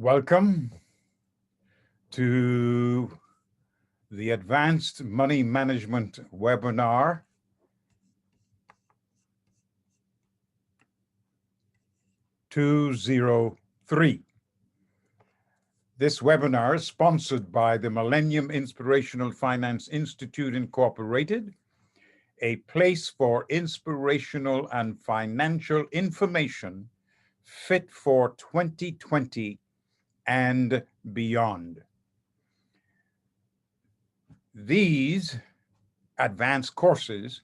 Welcome to the Advanced Money Management webinar. (203). This webinar is sponsored by the Millennium Inspirational Finance Institute Incorporated, a place for inspirational and financial information fit for 2020 and beyond. These advanced courses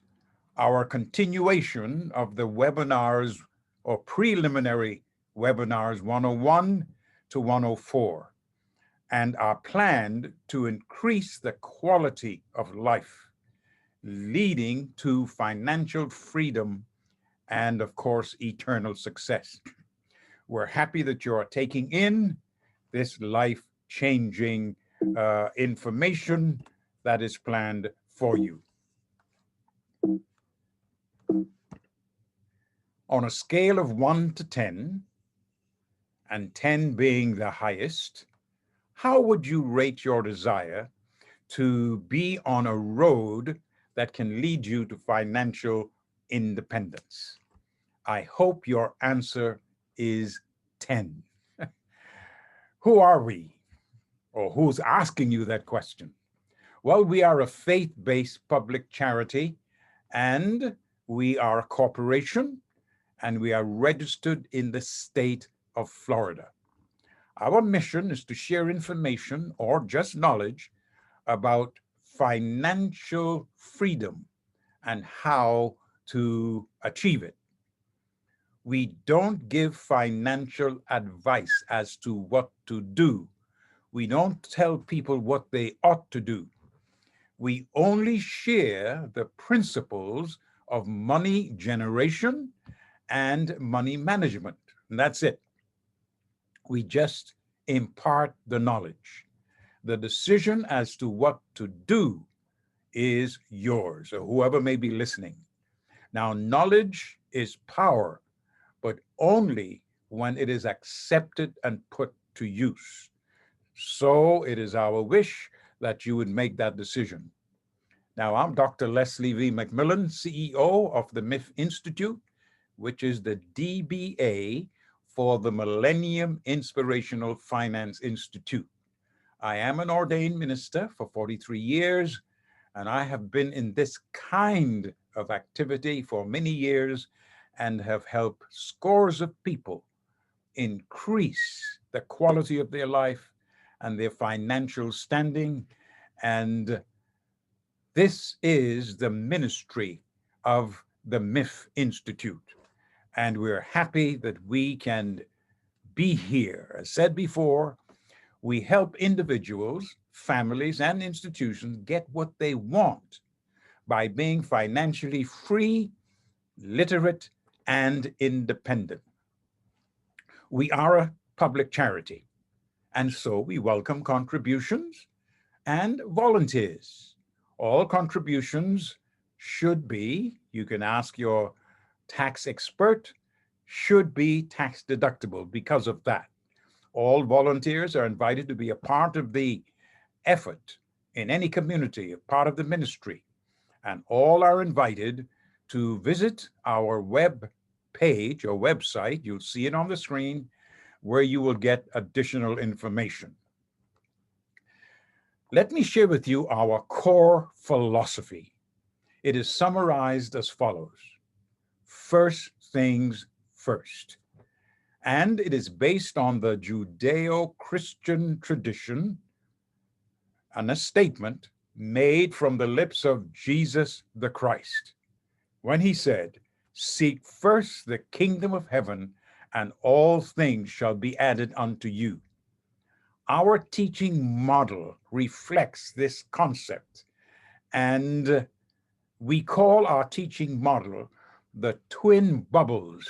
are a continuation of the webinars or preliminary webinars 101 to 104 and are planned to increase the quality of life, leading to financial freedom and, of course, eternal success. We're happy that you are taking in this life-changing information that is planned for you. On a scale of 1 to 10, and 10 being the highest, how would you rate your desire to be on a road that can lead you to financial independence? I hope your answer is 10. Who are we? Or who's asking you that question? Well, we are a faith-based public charity, and we are a corporation, and we are registered in the state of Florida. Our mission is to share information or just knowledge about financial freedom and how to achieve it. We don't give financial advice as to what to do. We don't tell people what they ought to do. We only share the principles of money generation and money management, and that's it. We just impart the knowledge. The decision as to what to do is yours, or whoever may be listening. Now, knowledge is power, but only when it is accepted and put to use. So it is our wish that you would make that decision. Now, I'm Dr. Leslie V. McMillan, CEO of the MIF Institute, which is the DBA for the Millennium Inspirational Finance Institute. I am an ordained minister for 43 years, and I have been in this kind of activity for many years and have helped scores of people increase the quality of their life and their financial standing. And this is the ministry of the MIF Institute. And we're happy that we can be here. As said before, we help individuals, families, and institutions get what they want by being financially free, literate, and independent. We are a public charity, and so we welcome contributions and volunteers. All contributions should be, you can ask your tax expert, should be tax deductible because of that. All volunteers are invited to be a part of the effort in any community, a part of the ministry, and all are invited to visit our web page or website. You'll see it on the screen where you will get additional information. Let me share with you our core philosophy. It is summarized as follows: first things first. And it is based on the Judeo-Christian tradition and a statement made from the lips of Jesus the Christ, when he said, "Seek first the kingdom of heaven, and all things shall be added unto you." Our teaching model reflects this concept, and we call our teaching model the twin bubbles.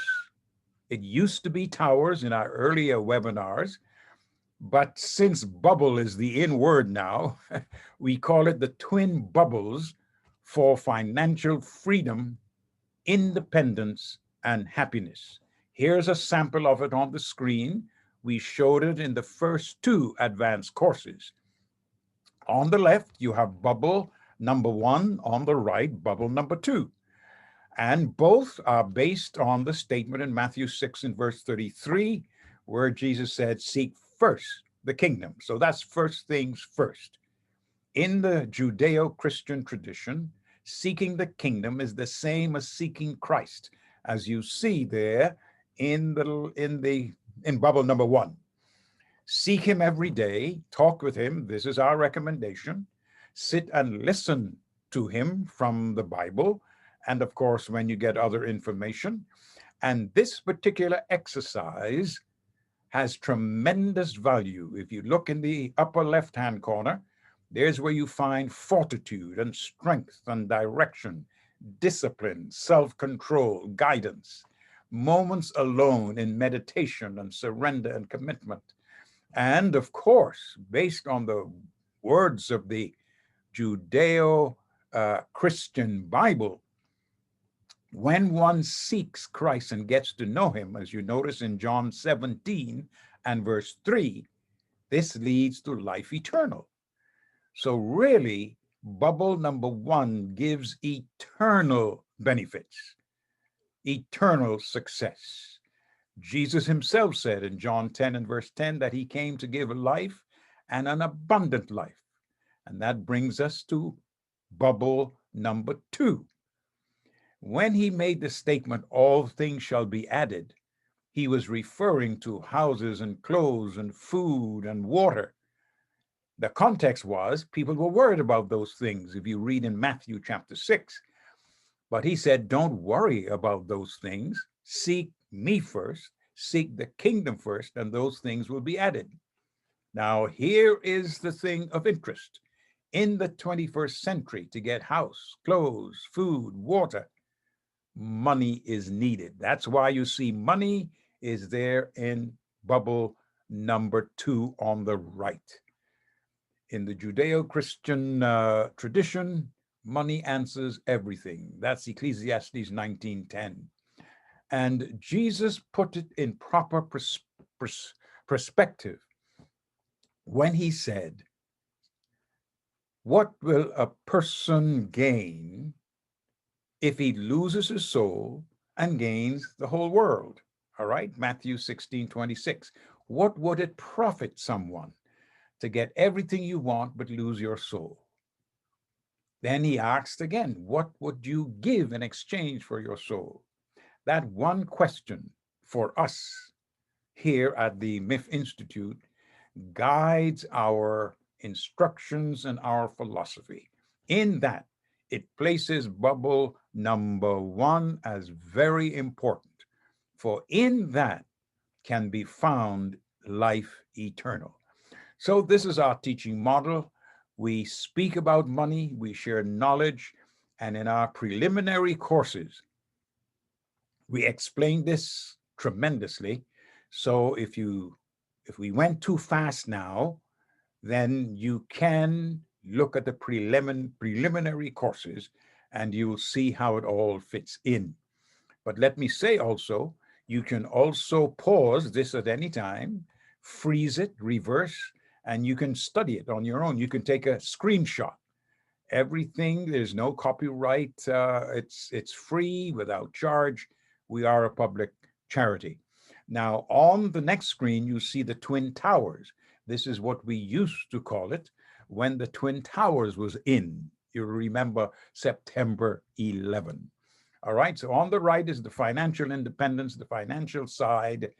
It used to be towers in our earlier webinars, but since bubble is the in word now, we call it the twin bubbles for financial freedom, independence, and happiness. Here's a sample of it on the screen. We showed it in the first two advanced courses. On the left, you have bubble number 1. On the right, bubble number 2. And both are based on the statement in Matthew 6 and verse 33, where Jesus said, seek first the kingdom. So that's first things first. In the Judeo-Christian tradition, seeking the kingdom is the same as seeking Christ, as you see there in bubble number 1. Seek him every day, talk with him. This is our recommendation. Sit and listen to him from the Bible, and of course, when you get other information. And this particular exercise has tremendous value. If you look in the upper left-hand corner, there's where you find fortitude and strength and direction, discipline, self-control, guidance, moments alone in meditation and surrender and commitment. And of course, based on the words of the Judeo-Christian Bible, when one seeks Christ and gets to know him, as you notice in John 17 and verse 3, this leads to life eternal. So really, bubble number 1 gives eternal benefits, eternal success. Jesus himself said in John 10 and verse 10 that he came to give life and an abundant life. And that brings us to bubble number 2. When he made the statement, all things shall be added, he was referring to houses and clothes and food and water. The context was people were worried about those things, if you read in Matthew chapter 6. But he said, don't worry about those things. Seek me first, seek the kingdom first, and those things will be added. Now, here is the thing of interest. In the 21st century, to get house, clothes, food, water, money is needed. That's why you see money is there in bubble number 2 on the right. In the Judeo-Christian tradition, money answers everything. That's Ecclesiastes 19:10. And Jesus put it in proper perspective when he said, what will a person gain if he loses his soul and gains the whole world? All right, Matthew 16:26. What would it profit someone to get everything you want but lose your soul? Then he asked again, what would you give in exchange for your soul? That one question for us here at the MIF Institute guides our instructions and our philosophy. In that, it places bubble number 1 as very important, for in that can be found life eternal. So this is our teaching model. We speak about money, we share knowledge, and in our preliminary courses, we explain this tremendously. So if we went too fast now, then you can look at the preliminary courses and you'll see how it all fits in. But let me say also, you can also pause this at any time, freeze it, reverse, and you can study it on your own. You can take a screenshot. Everything, there's no copyright. It's free, without charge. We are a public charity. Now, on the next screen, you see the Twin Towers. This is what we used to call it when the Twin Towers was in. You remember September 11. All right, so on the right is the financial independence, the financial side.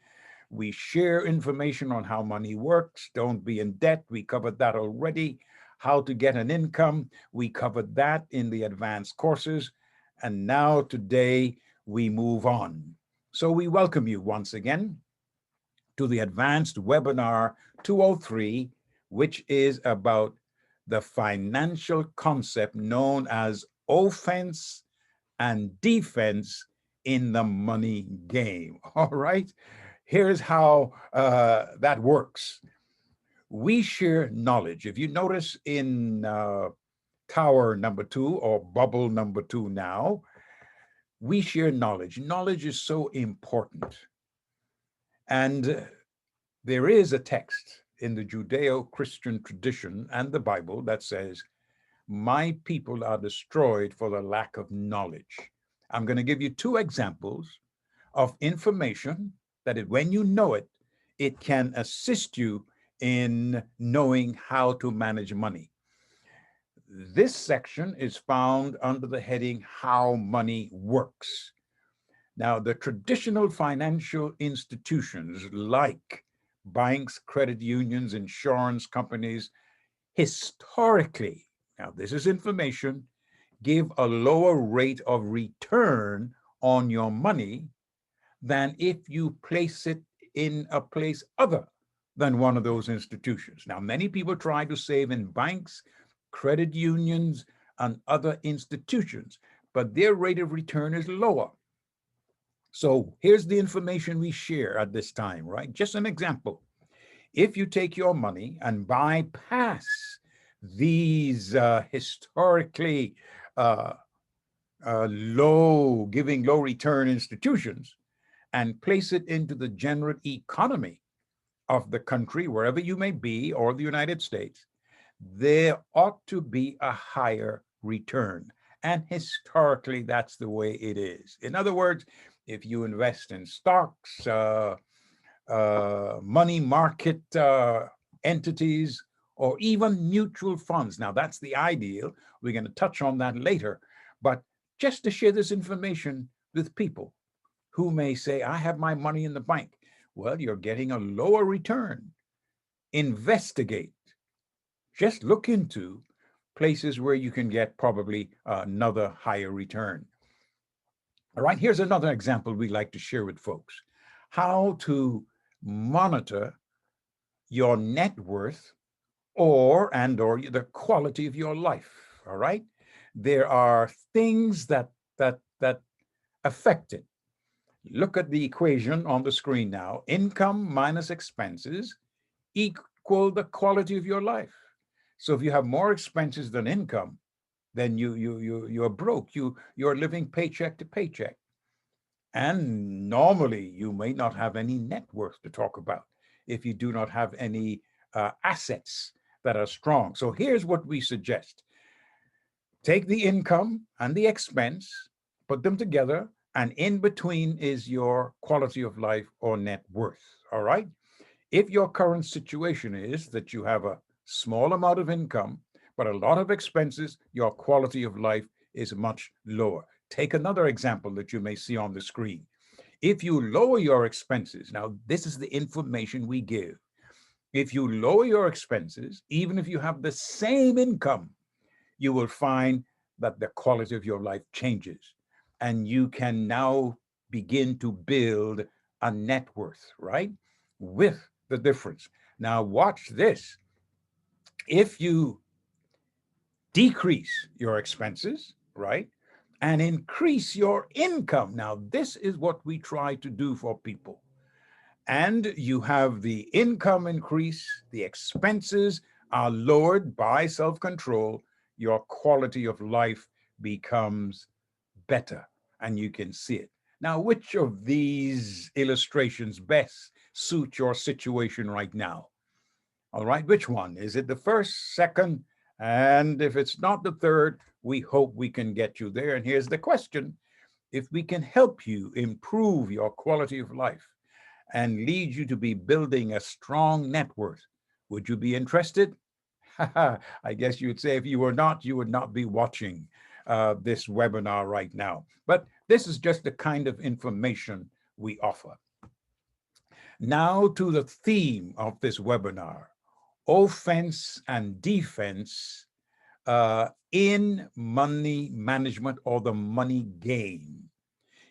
We share information on how money works. Don't be in debt. We covered that already. How to get an income. We covered that in the advanced courses. And now today we move on. So we welcome you once again to the advanced webinar 203, which is about the financial concept known as offense and defense in the money game. All right, here's how that works. We share knowledge. If you notice in tower number 2 or bubble number 2 now, we share knowledge. Knowledge is so important. And There is a text in the Judeo-Christian tradition and the Bible that says, my people are destroyed for the lack of knowledge. I'm going to give you two examples of information that when you know it, it can assist you in knowing how to manage money. This section is found under the heading, How Money Works. Now, the traditional financial institutions like banks, credit unions, insurance companies, historically, now this is information, give a lower rate of return on your money than if you place it in a place other than one of those institutions. Now, many people try to save in banks, credit unions, and other institutions, but their rate of return is lower. So here's the information we share at this time, right? Just an example. If you take your money and bypass these historically giving low return institutions and place it into the general economy of the country, wherever you may be, or the United States, there ought to be a higher return. And historically, that's the way it is. In other words, if you invest in stocks, money market entities, or even mutual funds. Now, that's the ideal. We're going to touch on that later. But just to share this information with people who may say, I have my money in the bank. Well, you're getting a lower return. Investigate. Just look into places where you can get probably another higher return. All right, here's another example we like to share with folks. How to monitor your net worth or the quality of your life. All right, there are things that affect it. Look at the equation on the screen now. Income minus expenses equal the quality of your life. So if you have more expenses than income, then you're broke. You're living paycheck to paycheck. And normally you may not have any net worth to talk about if you do not have any assets that are strong. So here's what we suggest. Take the income and the expense, put them together, and in between is your quality of life or net worth. All right. If your current situation is that you have a small amount of income, but a lot of expenses, your quality of life is much lower. Take another example that you may see on the screen. If you lower your expenses, now this is the information we give. If you lower your expenses, even if you have the same income, you will find that the quality of your life changes. And you can now begin to build a net worth, right? With the difference. Now watch this. If you decrease your expenses, right, and increase your income. Now, this is what we try to do for people. And you have the income increase, the expenses are lowered by self-control, your quality of life becomes better, and you can see it. Now, which of these illustrations best suit your situation right now? All right, which one? Is it the first, second? And if it's not the third, we hope we can get you there. And here's the question. If we can help you improve your quality of life and lead you to be building a strong net worth, would you be interested? I guess you'd say if you were not, you would not be watching this webinar right now. But this is just the kind of information we offer. Now to the theme of this webinar, offense and defense in money management or the money game.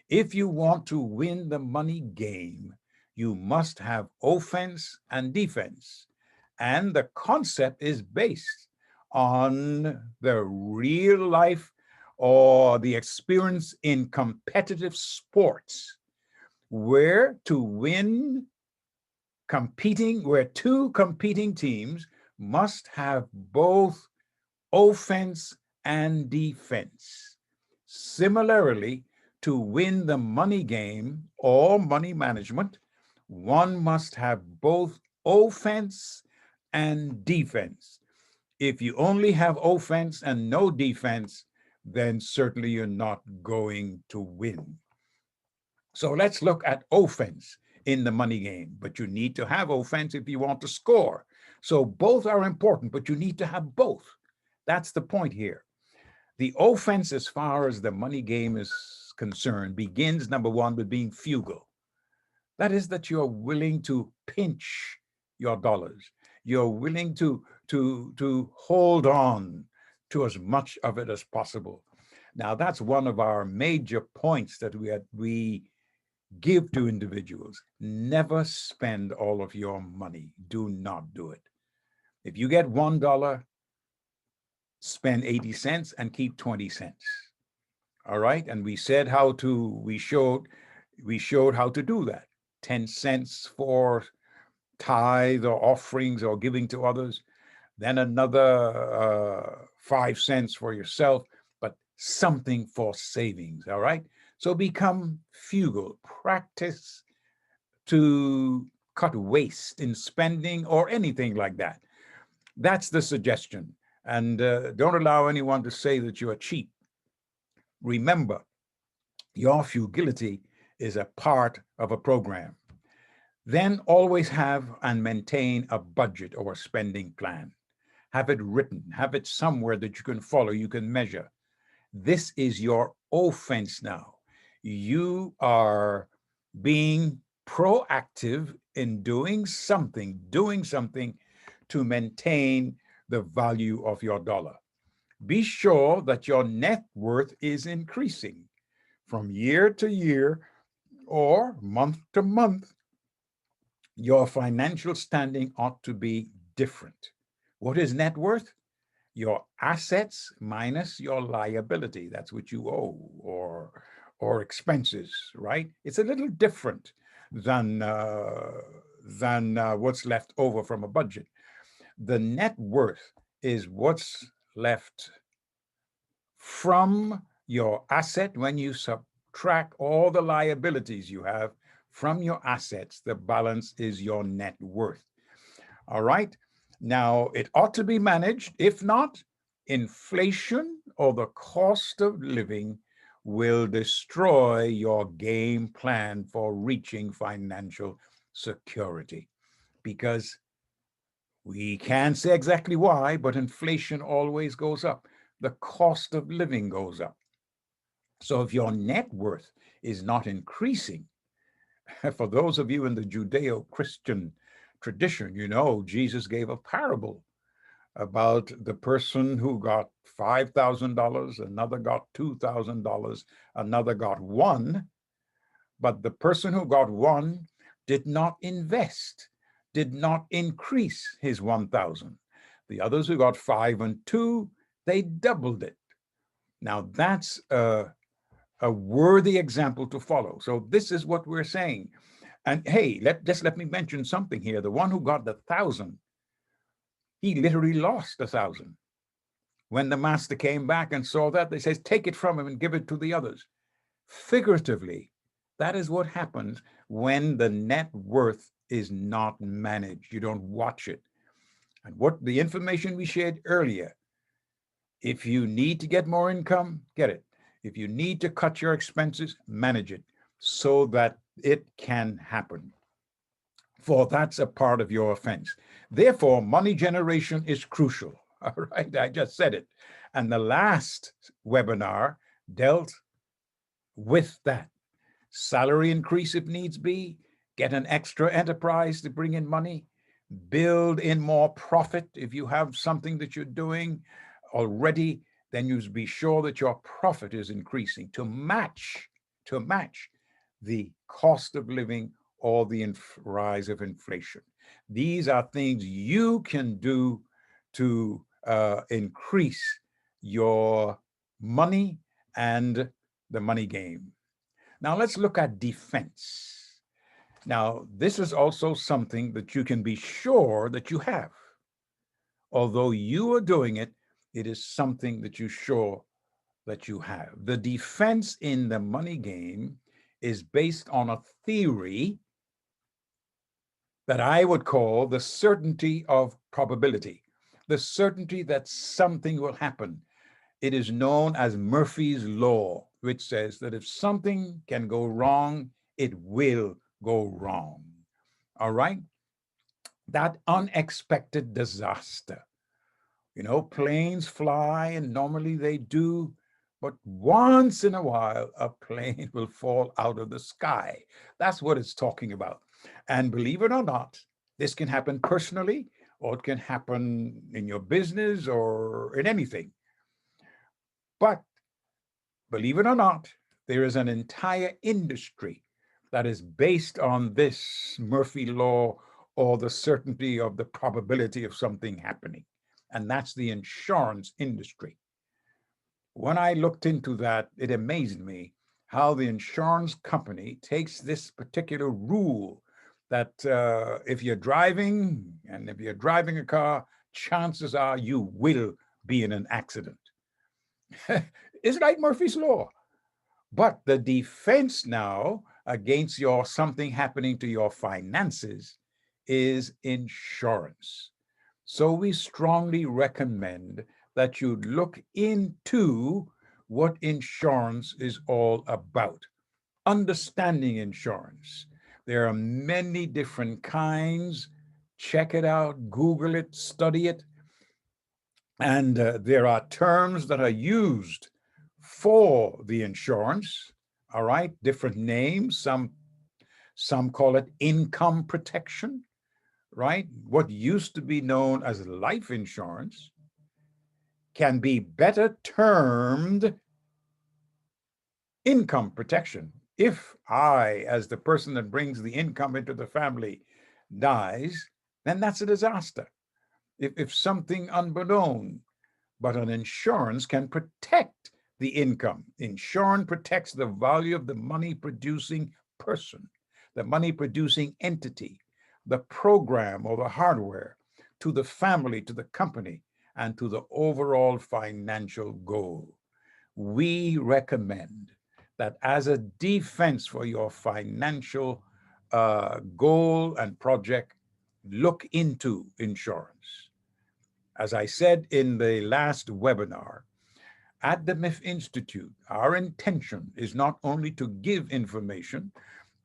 If you want to win the money game, you must have offense and defense. And the concept is based on the real life or the experience in competitive sports, where to win where two competing teams must have both offense and defense. Similarly, to win the money game or money management, One must have both offense and defense. If you only have offense and no defense, then certainly you're not going to win. So let's look at offense in the money game. But you need to have offense if you want to score. So both are important, but you need to have both. That's the point here. The offense, as far as the money game is concerned, begins, number one, with being frugal. That is, that you're willing to pinch your dollars. You're willing to hold on to as much of it as possible. Now, that's one of our major points that we give to individuals. Never spend all of your money. Do not do it. If you get $1, spend 80 cents and keep 20 cents. All right. And we said we showed how to do that. 10 cents for tithe or offerings or giving to others, then another 5 cents for yourself, but something for savings. All right. So become frugal, practice to cut waste in spending or anything like that. That's the suggestion. And don't allow anyone to say that you are cheap. Remember, your frugality is a part of a program. Then always have and maintain a budget or a spending plan. Have it written, have it somewhere that you can follow, you can measure. This is your offense now. You are being proactive in doing something to maintain the value of your dollar. Be sure that your net worth is increasing from year to year or month to month. Your financial standing ought to be different. What is net worth? Your assets minus your liability. That's what you owe, or expenses, right? It's a little different than what's left over from a budget. The net worth is what's left from your asset when you subtract all the liabilities you have from your assets. The balance is your net worth. All right. Now, it ought to be managed. If not, inflation or the cost of living will destroy your game plan for reaching financial security. Because we can't say exactly why, but inflation always goes up. The cost of living goes up. So if your net worth is not increasing, for those of you in the Judeo-Christian tradition, you know, Jesus gave a parable about the person who got $5,000, another got $2,000, another got one, but the person who got one did not invest, did not increase his 1,000. The others who got five and two, they doubled it. Now that's a worthy example to follow. So this is what we're saying. And hey, let me mention something here. The one who got the 1,000, he literally lost 1,000. When the master came back and saw that, they says, take it from him and give it to the others. Figuratively, that is what happens when the net worth is not managed. You don't watch it. And what the information we shared earlier, if you need to get more income, get it. If you need to cut your expenses, manage it so that it can happen. For that's a part of your offense. Therefore, money generation is crucial. All right, I just said it. And the last webinar dealt with that. Salary increase if needs be, get an extra enterprise to bring in money, build in more profit. If you have something that you're doing already, then you be sure that your profit is increasing to match the cost of living or the rise of inflation. These are things you can do to increase your money and the money game. Now let's look at defense. Now, this is also something that you can be sure that you have. Although you are doing it, it is something that you're sure that you have. The defense in the money game is based on a theory that I would call the certainty of probability, the certainty that something will happen. It is known as Murphy's Law, which says that if something can go wrong, it will go wrong. All right? That unexpected disaster. You know, planes fly, and normally they do, but once in a while, a plane will fall out of the sky. That's what it's talking about. And believe it or not, this can happen personally, or it can happen in your business or in anything. But believe it or not, there is an entire industry that is based on this Murphy law, or the certainty of the probability of something happening. And that's the insurance industry. When I looked into that, it amazed me how the insurance company takes this particular rule that if you're driving, and if you're driving a car, chances are you will be in an accident. It's like Murphy's Law. But the defense now against your something happening to your finances is insurance. So we strongly recommend that you look into what insurance is all about. Understanding insurance. There are many different kinds. Check it out, Google it, study it. And there are terms that are used for the insurance, all right? Different names. Some call it income protection, right? What used to be known as life insurance can be better termed income protection. If I, as the person that brings the income into the family, dies, then that's a disaster. If something unbeknown, but an insurance can protect the income. Insurance protects the value of the money producing person, the money producing entity, the program or the hardware, to the family, to the company, and to the overall financial goal. We recommend that as a defense for your financial goal and project, look into insurance. As I said in the last webinar, at the MIF Institute, our intention is not only to give information,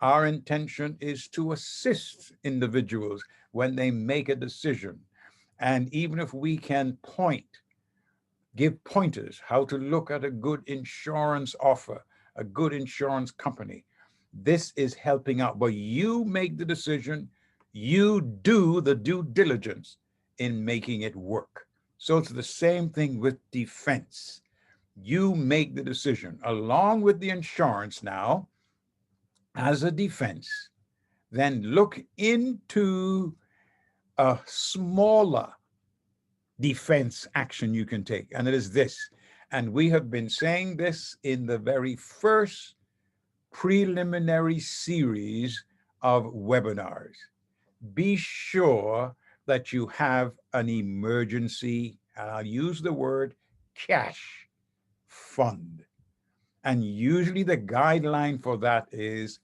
our intention is to assist individuals when they make a decision. And even if we can give pointers how to look at a good insurance offer, a good insurance company, this is helping out. But you make the decision, you do the due diligence in making it work. So it's the same thing with defense. You make the decision along with the insurance now as a defense, then look into a smaller defense action you can take. And it is this. And we have been saying this in the very first preliminary series of webinars. Be sure that you have an emergency, and I'll use the word cash fund. And usually the guideline for that is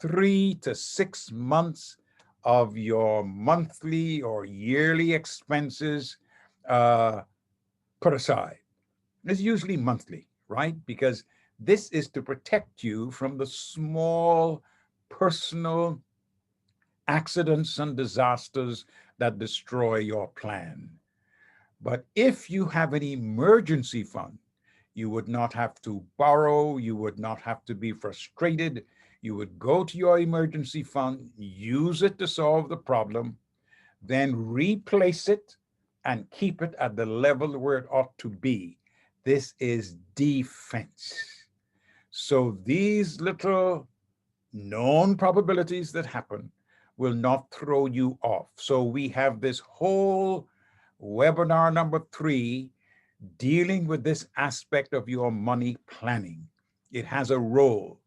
3 to 6 months of your monthly or yearly expenses uh, put aside. It's usually monthly, right? Because this is to protect you from the small personal accidents and disasters that destroy your plan. But if you have an emergency fund, you would not have to borrow, you would not have to be frustrated. You would go to your emergency fund, use it to solve the problem, then replace it and keep it at the level where it ought to be. This is defense. So these little known probabilities that happen will not throw you off. So we have this whole webinar number 3 dealing with this aspect of your money planning. It has a role.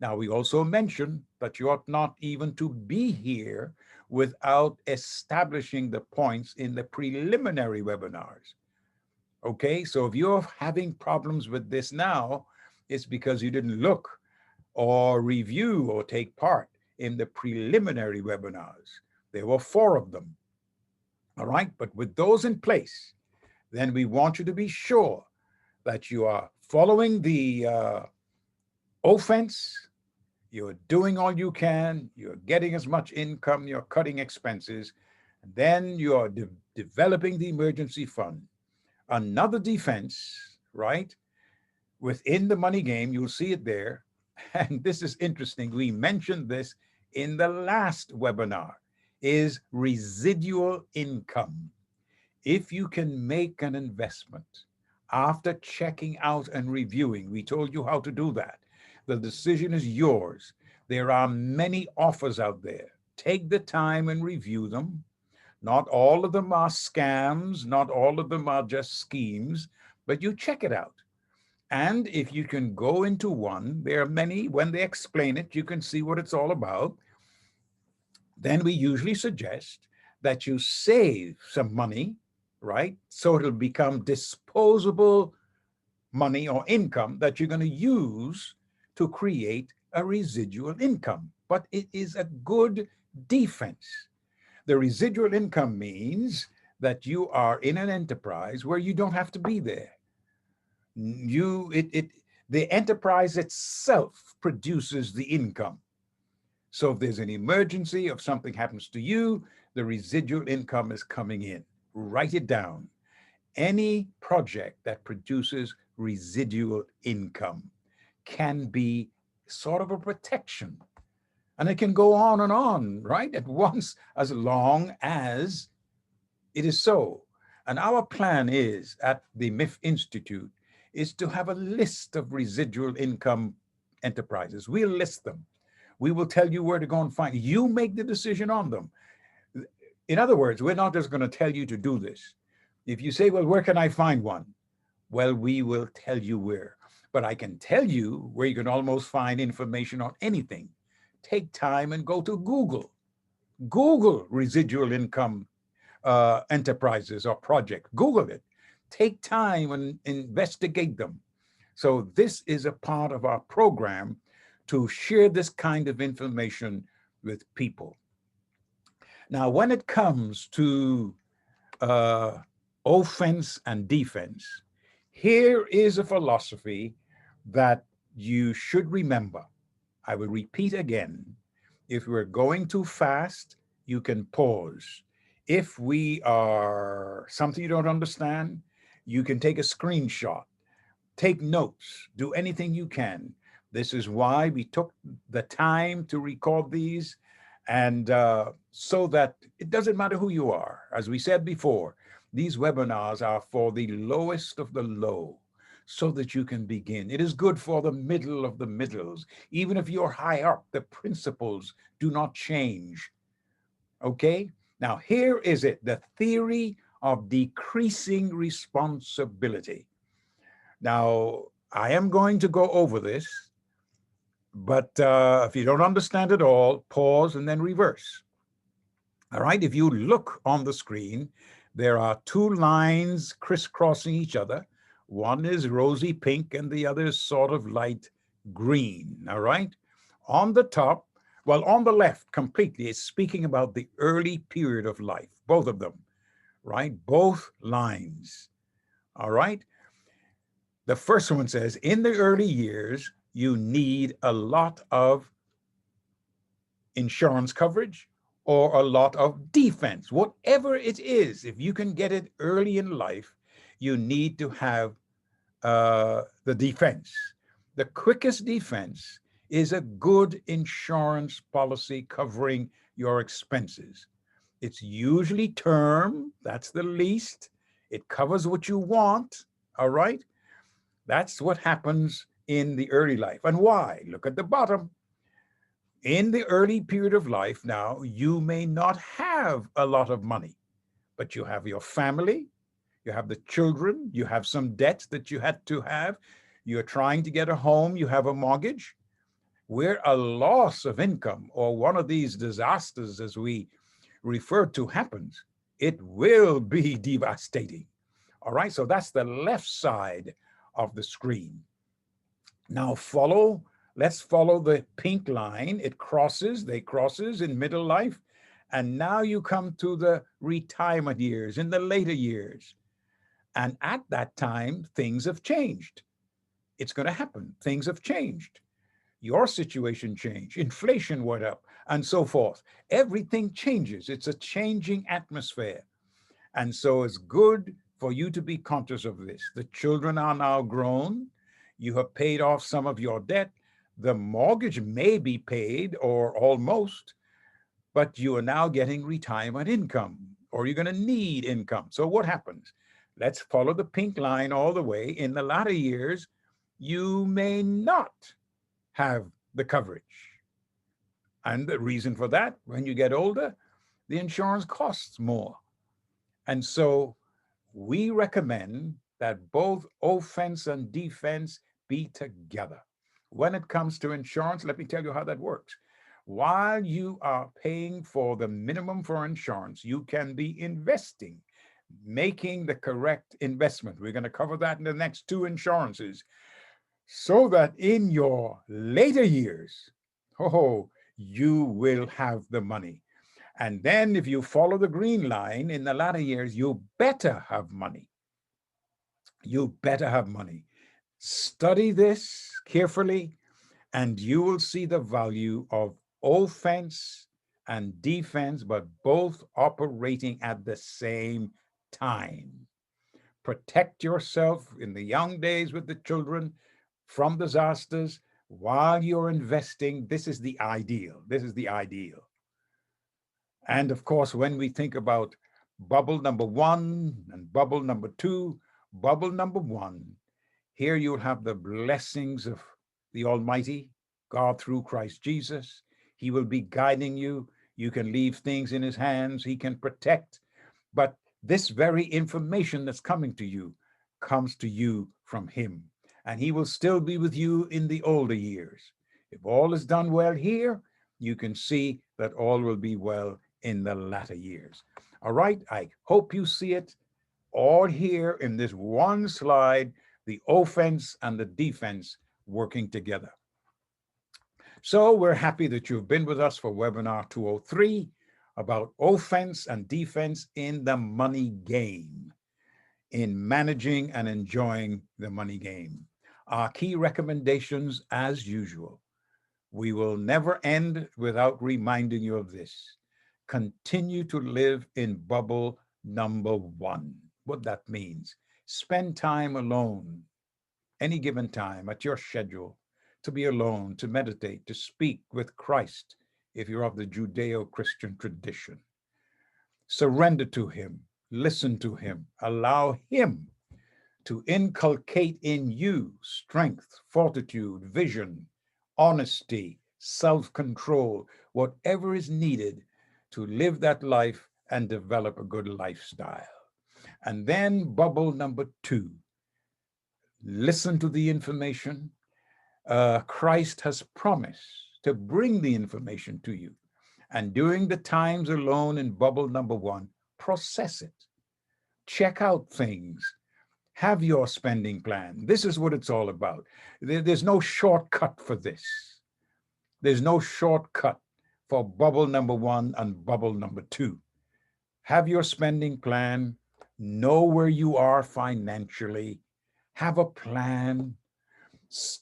Now, we also mentioned that you ought not even to be here without establishing the points in the preliminary webinars. Okay, so if you're having problems with this now, it's because you didn't look or review or take part in the preliminary webinars. There were 4 of them. All right. But with those in place, then we want you to be sure that you are following the offense. You're doing all you can. You're getting as much income. You're cutting expenses. And then you're developing the emergency fund. Another defense, right? Within the money game, you'll see it there. And this is interesting. We mentioned this in the last webinar, is residual income. If you can make an investment after checking out and reviewing, we told you how to do that. The decision is yours. There are many offers out there. Take the time and review them. Not all of them are scams. Not all of them are just schemes, but you check it out. And if you can go into one, there are many, when they explain it, you can see what it's all about. Then we usually suggest that you save some money, right? So it'll become disposable money or income that you're going to use to create a residual income. But it is a good defense. The residual income means that you are in an enterprise where you don't have to be there. The enterprise itself produces the income. So if there's an emergency, if something happens to you, the residual income is coming in. Write it down. Any project that produces residual income can be sort of a protection. And it can go on and on, right? At once, as long as it is so. And our plan is at the MIF Institute is to have a list of residual income enterprises. We'll list them. We will tell you where to go and find. You make the decision on them. In other words, we're not just going to tell you to do this. If you say, well, where can I find one? Well, we will tell you where. But I can tell you where you can almost find information on anything. Take time and go to Google. Google residual income enterprises or projects. Google it. Take time and investigate them. So this is a part of our program to share this kind of information with people. Now, when it comes to offense and defense, here is a philosophy that you should remember. I will repeat again. If we're going too fast, you can pause. If we are something you don't understand, you can take a screenshot, take notes, do anything you can. This is why we took the time to record these, and so that it doesn't matter who you are. As we said before, these webinars are for the lowest of the low, so that you can begin. It is good for the middle of the middles. Even if you're high up, the principles do not change. Okay? Now, here is it, the theory of decreasing responsibility. Now, I am going to go over this, but if you don't understand it all, pause and then reverse. All right, if you look on the screen, there are 2 lines crisscrossing each other. One is rosy pink and the other is sort of light green, all right? On the top, well, on the left completely, it's speaking about the early period of life, both of them, right? Both lines, all right? The first one says, in the early years, you need a lot of insurance coverage or a lot of defense. Whatever it is, if you can get it early in life, you need to have the defense. The quickest defense is a good insurance policy covering your expenses. It's usually term, that's the least. It covers what you want, all right? That's what happens in the early life. And why? Look at the bottom. In the early period of life now, you may not have a lot of money, but you have your family, you have the children, you have some debts that you had to have, you're trying to get a home, you have a mortgage. Where a loss of income or one of these disasters, as we refer to, happens, it will be devastating. All right, so that's the left side of the screen. Now let's follow the pink line. They crosses in middle life, And now you come to the retirement years, in the later years. And at that time, things have changed. It's going to happen. Things have changed. Your situation changed. Inflation went up and so forth. Everything changes. It's a changing atmosphere. And so it's good for you to be conscious of this. The children are now grown. You have paid off some of your debt. The mortgage may be paid or almost, but you are now getting retirement income or you're going to need income. So what happens? Let's follow the pink line all the way. In the latter years, you may not have the coverage. And the reason for that, when you get older, the insurance costs more. And so we recommend that both offense and defense be together. When it comes to insurance, let me tell you how that works. While you are paying for the minimum for insurance, you can be investing, making the correct investment. We're going to cover that in the next two insurances, so that in your later years, you will have the money. And then if you follow the green line in the latter years, you better have money. You better have money. Study this carefully, and you will see the value of offense and defense, but both operating at the same time. Protect yourself in the young days with the children from disasters while you're investing. This is the ideal. This is the ideal. And of course, when we think about bubble number one and bubble number two, bubble number one, here you'll have the blessings of the Almighty God through Christ Jesus. He will be guiding you. You can leave things in his hands. He can protect. But this very information that's coming to you comes to you from him. And he will still be with you in the older years. If all is done well here, you can see that all will be well in the latter years. All right, I hope you see it all here in this one slide, the offense and the defense working together. So we're happy that you've been with us for webinar 203 about offense and defense in the money game, in managing and enjoying the money game. Our key recommendations, as usual, we will never end without reminding you of this. Continue to live in bubble number one. What that means, spend time alone, any given time at your schedule, to be alone, to meditate, to speak with Christ, if you're of the Judeo-Christian tradition. Surrender to him, listen to him, allow him to inculcate in you strength, fortitude, vision, honesty, self-control, whatever is needed to live that life and develop a good lifestyle. And then bubble number two, listen to the information. Christ has promised to bring the information to you. And during the times alone in bubble number one, process it. Check out things. Have your spending plan. This is what it's all about. There's no shortcut for this. There's no shortcut for bubble number one and bubble number two. Have your spending plan. Know where you are financially. Have a plan.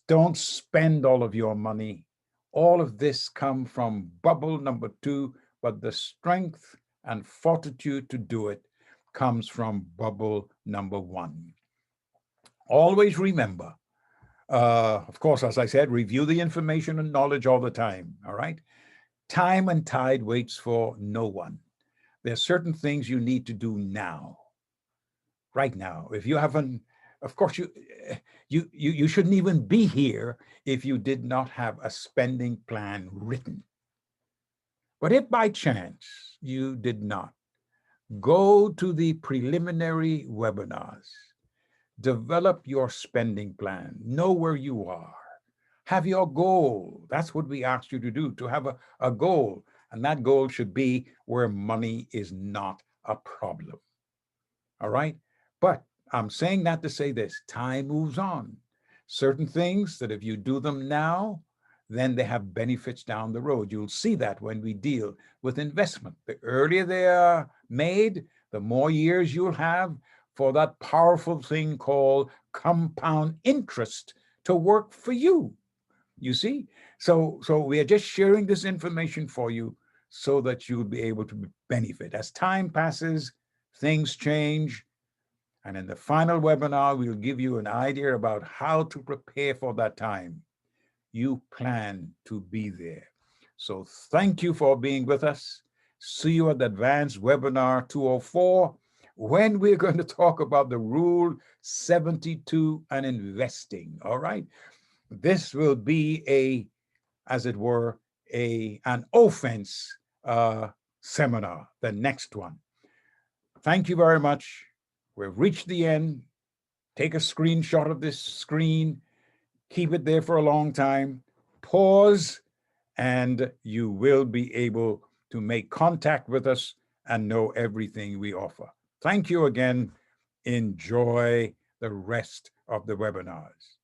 Don't spend all of your money. All of this come from bubble number two, but the strength and fortitude to do it comes from bubble number one. Always remember, of course, as I said, review the information and knowledge all the time, all right? Time and tide waits for no one. There's certain things you need to do now, right now. If you haven't, of course, you shouldn't even be here if you did not have a spending plan written. But if by chance you did not, go to the preliminary webinars. Develop your spending plan. Know where you are. Have your goal. That's what we asked you to do, to have a goal. And that goal should be where money is not a problem. All right? But I'm saying that to say this, time moves on. Certain things that if you do them now, then they have benefits down the road. You'll see that when we deal with investment. The earlier they are made, the more years you'll have for that powerful thing called compound interest to work for you. You see? So we are just sharing this information for you so that you'll be able to benefit. As time passes, things change. And in the final webinar, we'll give you an idea about how to prepare for that time. You plan to be there. So thank you for being with us. See you at the Advanced Webinar 204, when we're going to talk about the Rule 72 and investing. All right. This will be as it were, an offense seminar, the next one. Thank you very much. We've reached the end. Take a screenshot of this screen, keep it there for a long time, pause, and you will be able to make contact with us and know everything we offer. Thank you again. Enjoy the rest of the webinars.